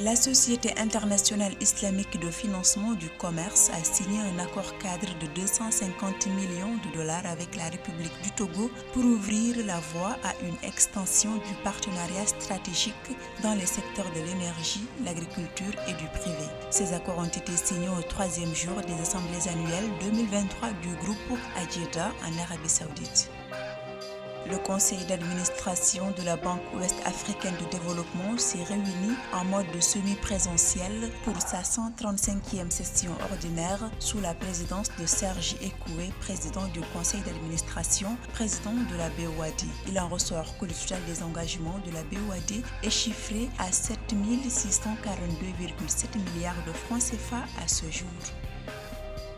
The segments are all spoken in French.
La Société internationale islamique de financement du commerce a signé un accord cadre de 250 millions de dollars avec la République du Togo pour ouvrir la voie à une extension du partenariat stratégique dans les secteurs de l'énergie, l'agriculture et du privé. Ces accords ont été signés au troisième jour des assemblées annuelles 2023 du groupe à Jeddah en Arabie Saoudite. Le conseil d'administration de la Banque ouest-africaine de développement s'est réuni en mode semi-présentiel pour sa 135e session ordinaire sous la présidence de Serge Ekoué, président du conseil d'administration, président de la BOAD. Il en ressort que le total des engagements de la BOAD est chiffré à 7 642,7 milliards de francs CFA à ce jour.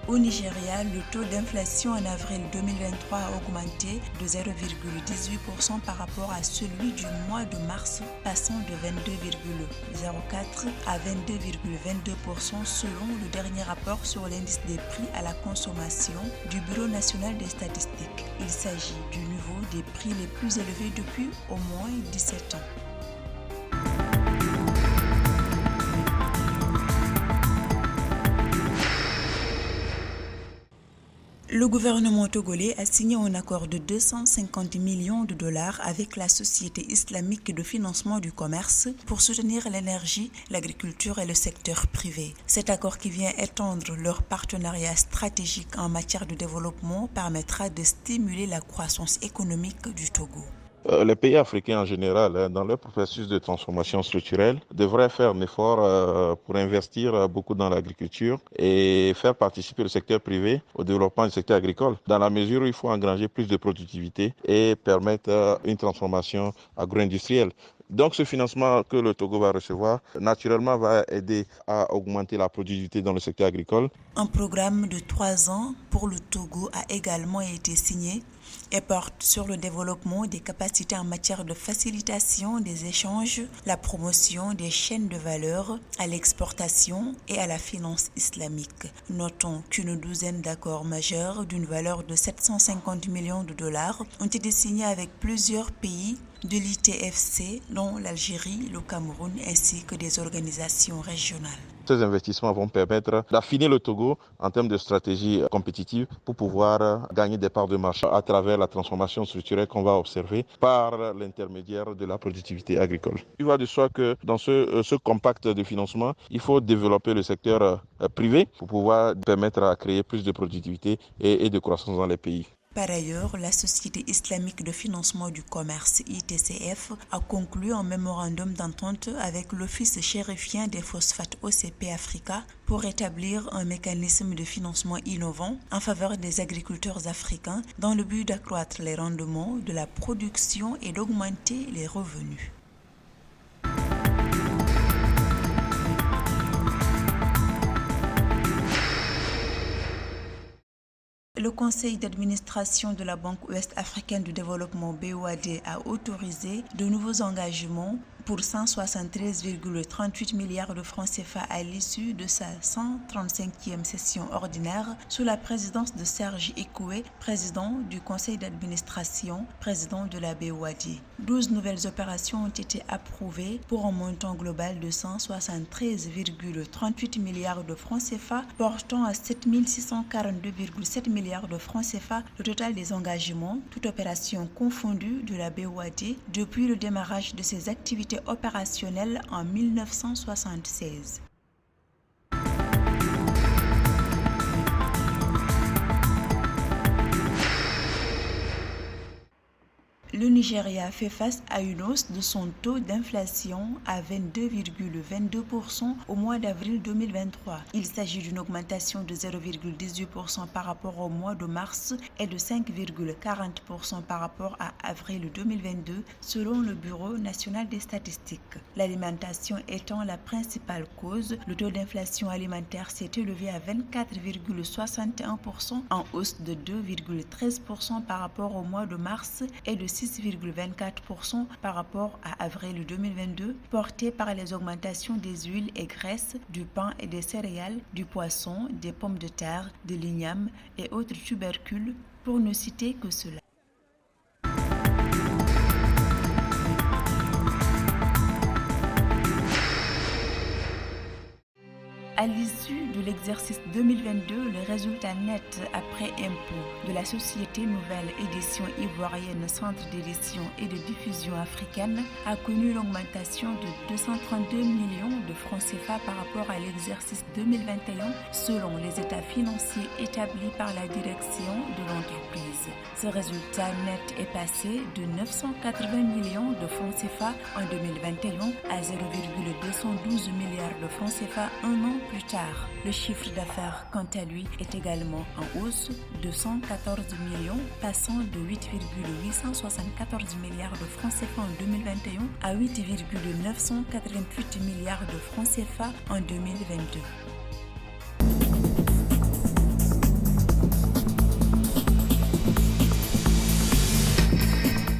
Au Nigeria, le taux d'inflation en avril 2023 a augmenté de 0,18% par rapport à celui du mois de mars, passant de 22,04 à 22,22% selon le dernier rapport sur l'indice des prix à la consommation du Bureau national des statistiques. Il s'agit du niveau des prix les plus élevés depuis au moins 17 ans. Le gouvernement togolais a signé un accord de 250 millions de dollars avec la Société islamique de financement du commerce pour soutenir l'énergie, l'agriculture et le secteur privé. Cet accord qui vient étendre leur partenariat stratégique en matière de développement permettra de stimuler la croissance économique du Togo. Les pays africains en général, dans leur processus de transformation structurelle, devraient faire un effort pour investir beaucoup dans l'agriculture et faire participer le secteur privé au développement du secteur agricole, dans la mesure où il faut engranger plus de productivité et permettre une transformation agro-industrielle. Donc ce financement que le Togo va recevoir, naturellement, va aider à augmenter la productivité dans le secteur agricole. Un programme de 3 ans pour le Togo a également été signé et porte sur le développement des capacités en matière de facilitation des échanges, la promotion des chaînes de valeur à l'exportation et à la finance islamique. Notons qu'une douzaine d'accords majeurs d'une valeur de 750 millions de dollars ont été signés avec plusieurs pays de l'ITFC, dont l'Algérie, le Cameroun ainsi que des organisations régionales. Ces investissements vont permettre d'affiner le Togo en termes de stratégie compétitive pour pouvoir gagner des parts de marché à travers la transformation structurelle qu'on va observer par l'intermédiaire de la productivité agricole. Il va de soi que dans ce compact de financement, il faut développer le secteur privé pour pouvoir permettre à créer plus de productivité et de croissance dans les pays. Par ailleurs, la Société islamique de financement du commerce ITCF a conclu un mémorandum d'entente avec l'Office chérifien des phosphates OCP Africa pour établir un mécanisme de financement innovant en faveur des agriculteurs africains dans le but d'accroître les rendements de la production et d'augmenter les revenus. Le conseil d'administration de la Banque ouest-africaine de développement BOAD a autorisé de nouveaux engagements pour 173,38 milliards de francs CFA à l'issue de sa 135e session ordinaire sous la présidence de Serge Ekoué, président du conseil d'administration, président de la BOAD. 12 nouvelles opérations ont été approuvées pour un montant global de 173,38 milliards de francs CFA, portant à 7 642,7 milliards de francs CFA le total des engagements, toute opération confondue de la BOAD depuis le démarrage de ses activités opérationnelles en 1976. Le Nigeria fait face à une hausse de son taux d'inflation à 22,22% au mois d'avril 2023. Il s'agit d'une augmentation de 0,18% par rapport au mois de mars et de 5,40% par rapport à avril 2022 selon le Bureau national des statistiques. L'alimentation étant la principale cause, le taux d'inflation alimentaire s'est élevé à 24,61% en hausse de 2,13% par rapport au mois de mars et de 6,24% par rapport à avril 2022, porté par les augmentations des huiles et graisses, du pain et des céréales, du poisson, des pommes de terre, de l'igname et autres tubercules, pour ne citer que cela. À l'issue de l'exercice 2022, le résultat net après impôt de la société Nouvelle Édition Ivoirienne Centre d'édition et de diffusion africaine a connu l'augmentation de 232 millions de francs CFA par rapport à l'exercice 2021 selon les états financiers établis par la direction de l'entreprise. Ce résultat net est passé de 980 millions de francs CFA en 2021 à 0,212 milliards de francs CFA un an plus tard. Le chiffre d'affaires, quant à lui, est également en hausse de 114 millions, passant de 8,874 milliards de francs CFA en 2021 à 8,988 milliards de francs CFA en 2022.